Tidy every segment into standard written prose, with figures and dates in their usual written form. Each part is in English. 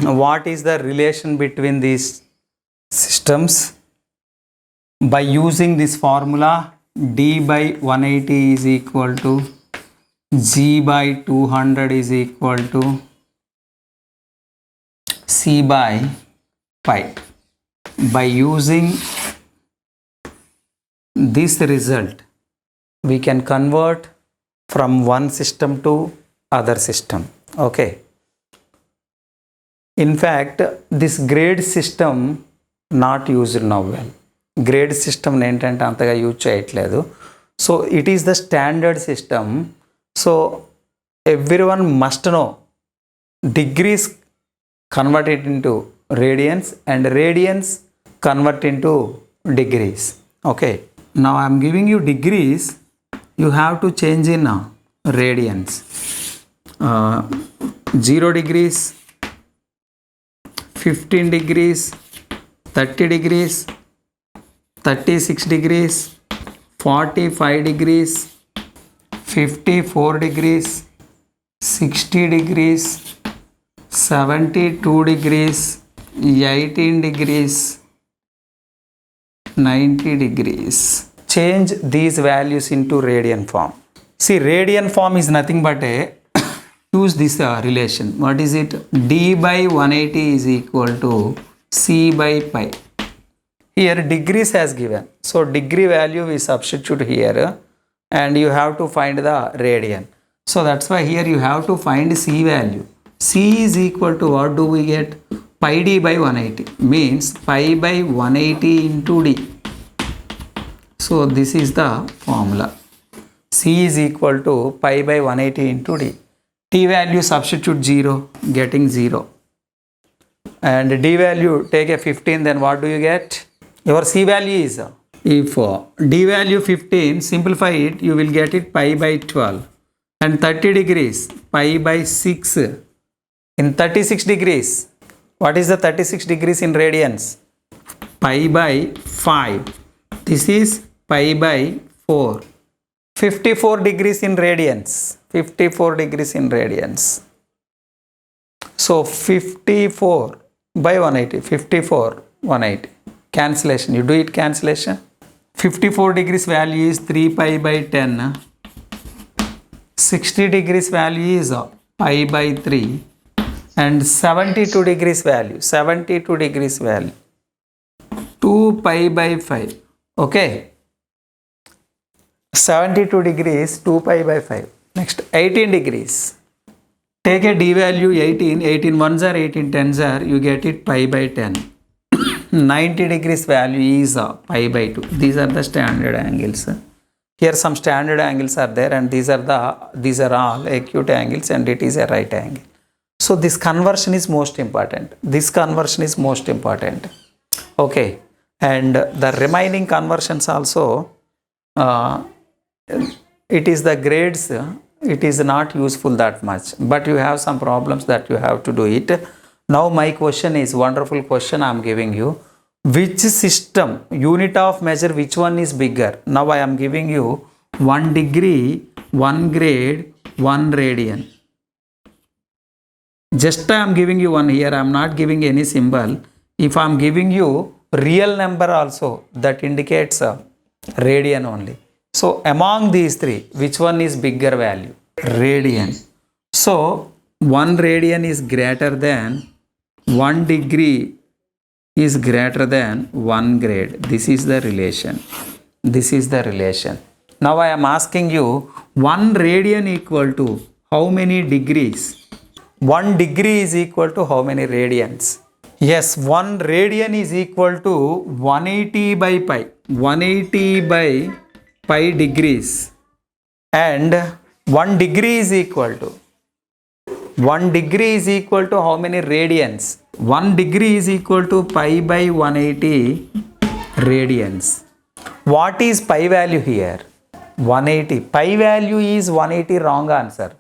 what is the relation between these systems? By using this formula, d by 180 is equal to g by 200 is equal to c by pi. By using this result, we can convert from one system to other system. Okay. In fact, this grade system not used now well. Grade system ఏంటంటే అంతగా use చేయట్లేదు. So it is the standard system. So everyone must know degrees converted into radians and radians convert into degrees. Okay. Now I am giving you degrees. You have to change in radians. 0 degrees, 15 degrees, 30 degrees, 36 degrees, 45 degrees, 54 degrees, 60 degrees, 72 degrees, 18 degrees, 90 degrees. Change these values into radian form. See, radian form is nothing but a use this relation. What is it? D by 180 is equal to C by pi. Here degrees has given. So degree value we substitute here and you have to find the radian. So that's why here you have to find C value. C is equal to what do we get? Pi d by 180 means pi by 180 into d. So this is the formula. C is equal to pi by 180 into d. T value substitute 0, getting 0. And d value take a 15, then what do you get? Your C value is, if d value 15, simplify it, you will get it pi by 12. And 30 degrees, pi by 6. In 36 degrees, what is the 36 degrees in radians? Pi by 5. This is pi by 4. 54 degrees in radians. 54 degrees in radians. So 54 by 180. 54, 180. Cancellation. You do it cancellation. 54 degrees value is 3 pi by 10. 60 degrees value is pi by 3. And 72 degrees value. 72 degrees value. 2 pi by 5. Okay. 72 degrees, 2 pi by 5. Next, 18 degrees. Take a d value 18. 18 ones are 18 tens are. You get it pi by 10. 90 degrees value is pi by 2. These are the standard angles. Here some standard angles are there, and these are all acute angles, and it is a right angle. So this conversion is most important. This conversion is most important. Okay. And the remaining conversions also, it is the grades, it is not useful that much, but you have some problems that you have to do it. Now my question is, wonderful question I am giving you. Which system, unit of measure, which one is bigger? Now I am giving you 1 degree, 1 grade, 1 radian. Just I am giving you one here, I am not giving any symbol. If I am giving you real number also, that indicates radian only. So among these three, which one is bigger value? Radian. So 1 radian is greater than 1 degree is greater than 1 grade. This is the relation. This is the relation. Now I am asking you, 1 radian equal to how many degrees? 1 degree is equal to how many radians? Yes, 1 radian is equal to 180 by pi. 180 by pi degrees. And 1 degree is equal to 1 degree is equal to how many radians? 1 degree is equal to pi by 180 radians. What is pi value here? 180. Pi value is 180, wrong answer.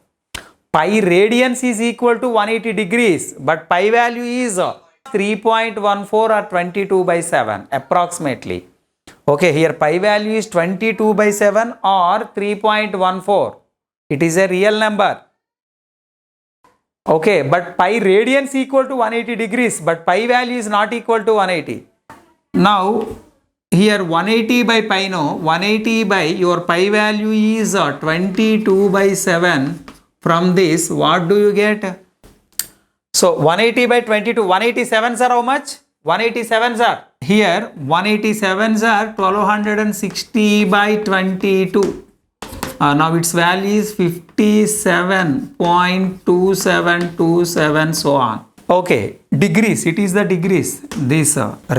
Pi radians is equal to 180 degrees, but pi value is 3.14 or 22 by 7 approximately. Okay, here pi value is 22 by 7 or 3.14. It is a real number. Okay, but pi radians equal to 180 degrees, but pi value is not equal to 180. Now here 180 by pi, no, 180 by your pi value is 22 by 7. From this, what do you get? So 180 by 22, 187s are how much? 187s are here, 187s are 1260 by 22. Now its value is 57.2727, so on. Okay, degrees, it is the degrees. This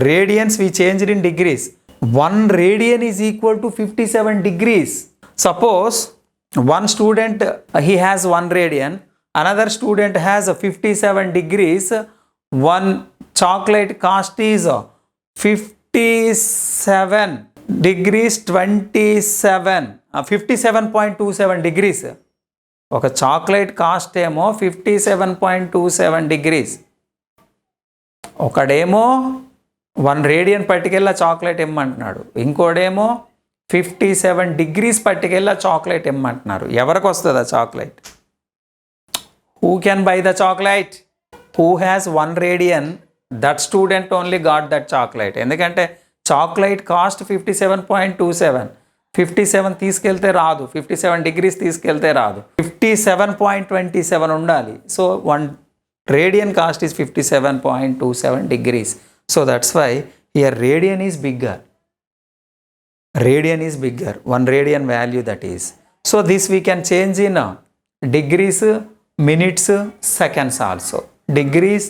radians we changed in degrees. 1 radian is equal to 57 degrees. Suppose one student he has 1 radian, another student has 57 degrees. One chocolate cost is 57 degrees 27, 57.27 degrees. ఒక chocolate cost ఏమో 57.27 degrees, ఒకడేమో 1 radian పట్టుకెళ్ళా chocolate ఇమ్మంటున్నాడు, ఇంకోడేమో 57 degrees పట్టుకెళ్ళా chocolate ఇమ్మంటున్నారు. ఎవరికి వస్తుంది ఆ chocolate? Who can buy the chocolate? Who has 1 radian, that student only got that chocolate. ఎందుకంటే chocolate cost 57.27, 57 తీసుకెళ్తే రాదు, 57 degrees తీసుకెళ్తే రాదు, 57.27 ఉండాలి. So 1 radian cost is 57.27 degrees. So that's why here radian is bigger. Radian is bigger, 1 radian value that is. So this we can change in degrees, minutes, seconds also. Degrees,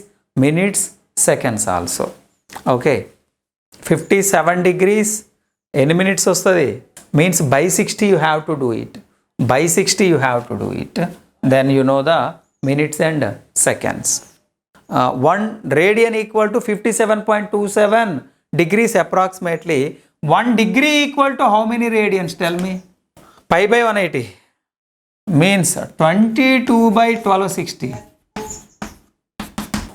minutes, seconds also. Okay. 57 degrees, any minutes వస్తుంది? Means by 60 you have to do it. By 60 you have to do it. Then you know the minutes and seconds. 1 radian equal to 57.27 degrees approximately. 1 degree equal to how many radians? Tell me. Pi by 180 means 22 by 1260.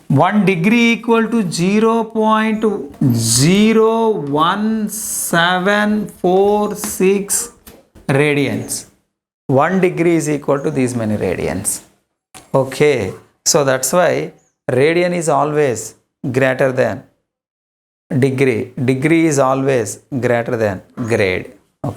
1 degree equal to 0.01746 radians. 1 degree is equal to these many radians. Okay, so that's why radian is always greater than degree. Degree is always greater than grade.